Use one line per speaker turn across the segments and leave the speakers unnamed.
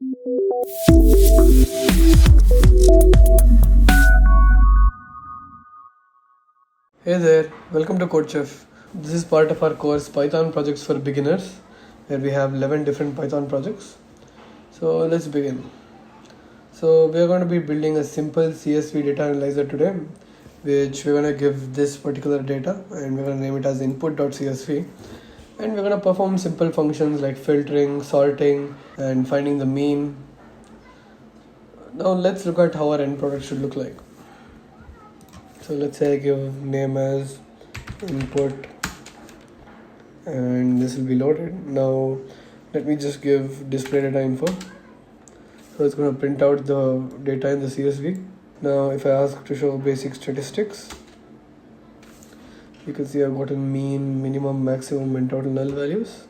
Hey there, welcome to CodeChef. This is part of our course Python projects for beginners, where we have 11 different Python projects. So let's begin. So we are going to be building a simple CSV data analyzer today, which we're going to give this particular data and we're going to name it as input.csv. And we're going to perform simple functions like filtering, sorting, and finding the mean. Now let's look at how our end product should look like. So let's say I give name as input and this will be loaded. Now let me just give display data info. So it's going to print out the data in the CSV. Now if I ask to show basic statistics, you can see I've gotten mean, minimum, maximum and total null values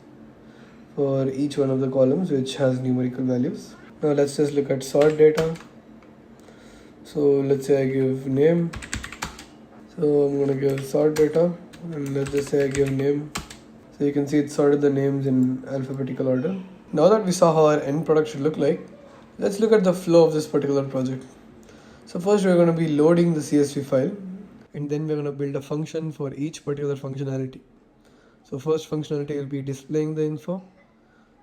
for each one of the columns which has numerical values. Now let's just look at sort data. So let's say I give name. So I'm going to give sort data and let's just say I give name. So you can see it sorted the names in alphabetical order. Now that we saw how our end product should look like, let's look at the flow of this particular project. So first we're going to be loading the CSV file and then we're going to build a function for each particular functionality. So first functionality will be displaying the info.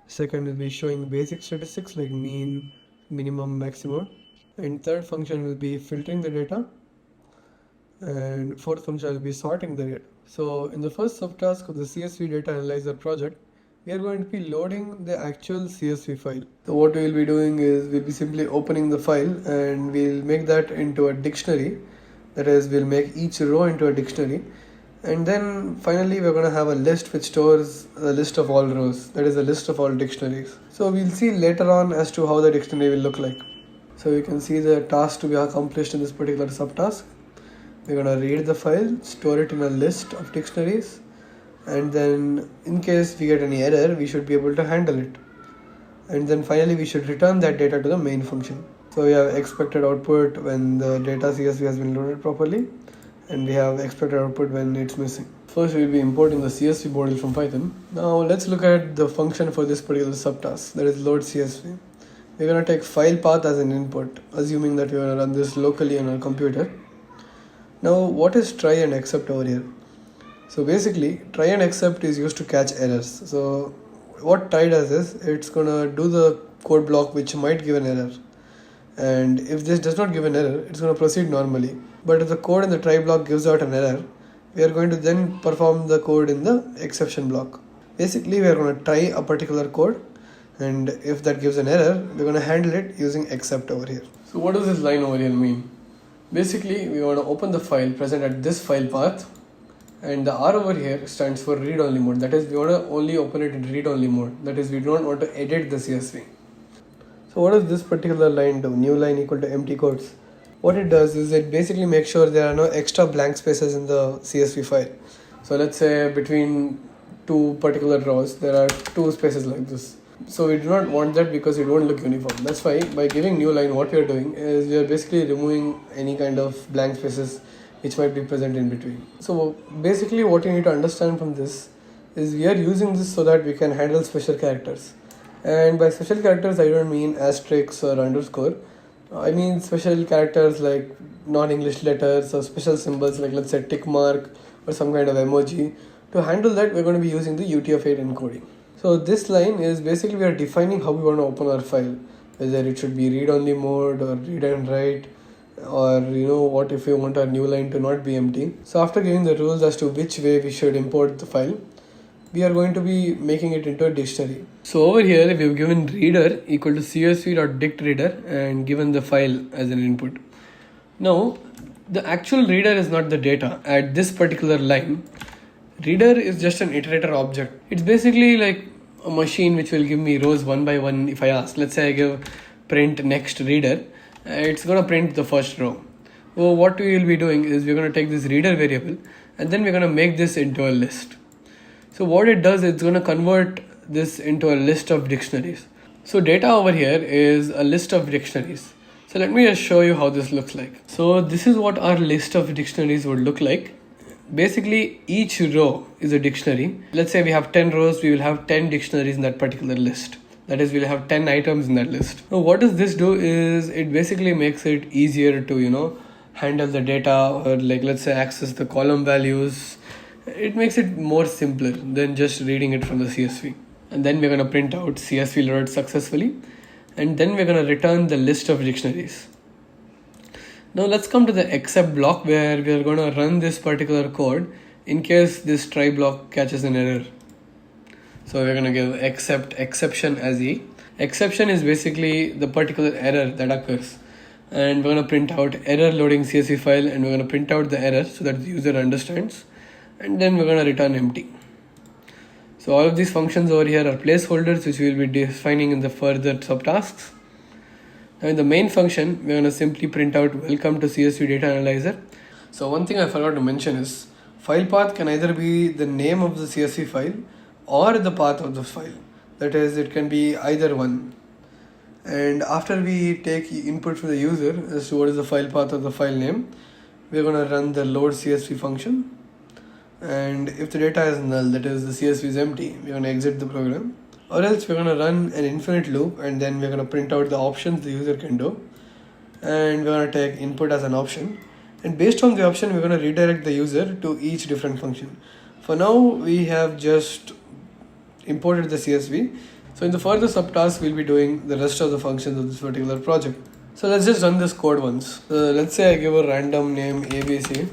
Second will be showing basic statistics like mean, minimum, maximum. And third function will be filtering the data. And fourth function will be sorting the data. So in the first subtask of the CSV Data Analyzer project, we are going to be loading the actual CSV file. So what we will be doing is we'll be simply opening the file and we'll make that into a dictionary. That is, we'll make each row into a dictionary. And then finally we're going to have a list which stores a list of all rows. That is a list of all dictionaries. So we'll see later on as to how the dictionary will look like. So you can see the task to be accomplished in this particular subtask. We're going to read the file, store it in a list of dictionaries, and then in case we get any error, we should be able to handle it. And then finally we should return that data to the main function. So we have expected output when the data CSV has been loaded properly, and we have expected output when it's missing. First we'll be importing the CSV module from Python. Now let's look at the function for this particular subtask, that is load CSV. We're going to take file path as an input, assuming that we're going to run this locally on our computer. Now what is try and except over here? So basically try and except is used to catch errors. So what try does is it's gonna do the code block which might give an error, and if this does not give an error, it's gonna proceed normally. But if the code in the try block gives out an error, we are going to then perform the code in the exception block. Basically we are going to try a particular code, and if that gives an error, we're going to handle it using except over here. So what does this line over here mean? Basically, we want to open the file present at this file path, and the R over here stands for read-only mode. That is, we want to only open it in read-only mode. That is, we don't want to edit the CSV. So what does this particular line do? New line equal to empty quotes. What it does is it basically makes sure there are no extra blank spaces in the CSV file. So let's say between two particular rows, there are two spaces like this. So we do not want that because it won't look uniform. That's why by giving new line, what we are doing is we are basically removing any kind of blank spaces which might be present in between. So basically what you need to understand from this is we are using this so that we can handle special characters. And by special characters, I don't mean asterisks or underscore. I mean special characters like non-English letters or special symbols like, let's say, tick mark or some kind of emoji. To handle that, we're going to be using the UTF-8 encoding. So this line is basically we are defining how we want to open our file, whether it should be read-only mode or read and write, or what if we want our new line to not be empty. So after giving the rules as to which way we should import the file, we are going to be making it into a dictionary. So over here we've given reader equal to csv.dictReader and given the file as an input. Now the actual reader is not the data at this particular line. Reader is just an iterator object. It's basically like a machine which will give me rows one by one if I ask. Let's say I give print next reader, it's going to print the first row. So what we will be doing is we're going to take this reader variable and then we're going to make this into a list. So what it does, it's going to convert this into a list of dictionaries. So data over here is a list of dictionaries. So let me just show you how this looks like. So this is what our list of dictionaries would look like. Basically, each row is a dictionary. Let's say we have 10 rows, we will have 10 dictionaries in that particular list. That is, we'll have 10 items in that list. Now what does this do is it basically makes it easier to handle the data, or like let's say access the column values. It makes it more simpler than just reading it from the CSV. And then we're going to print out CSV loaded successfully, and then we're going to return the list of dictionaries. Now let's come to the except block, where we are going to run this particular code in case this try block catches an error. So we're going to give exception as a. Exception is basically the particular error that occurs, and we're going to print out error loading CSV file, and we're going to print out the error so that the user understands, and then we're going to return empty. So all of these functions over here are placeholders which we will be defining in the further subtasks. Now in the main function, we're going to simply print out welcome to CSV Data Analyzer. So one thing I forgot to mention is file path can either be the name of the CSV file or the path of the file. That is, it can be either one. And after we take input from the user as to what is the file path or the file name, we're going to run the load CSV function. And if the data is null, that is the CSV is empty, we're going to exit the program. Or else we're going to run an infinite loop, and then we're going to print out the options the user can do. And we're going to take input as an option. And based on the option, we're going to redirect the user to each different function. For now, we have just imported the CSV. So in the further subtask, we'll be doing the rest of the functions of this particular project. So let's just run this code once. Let's say I give a random name ABC.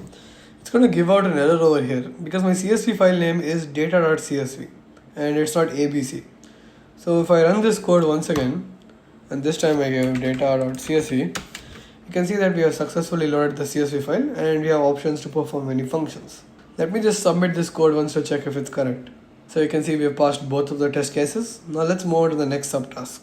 It's going to give out an error over here because my CSV file name is data.csv and it's not ABC. So if I run this code once again, and this time I give data.csv, you can see that we have successfully loaded the CSV file and we have options to perform any functions. Let me just submit this code once to check if it's correct. So you can see we have passed both of the test cases. Now let's move on to the next subtask.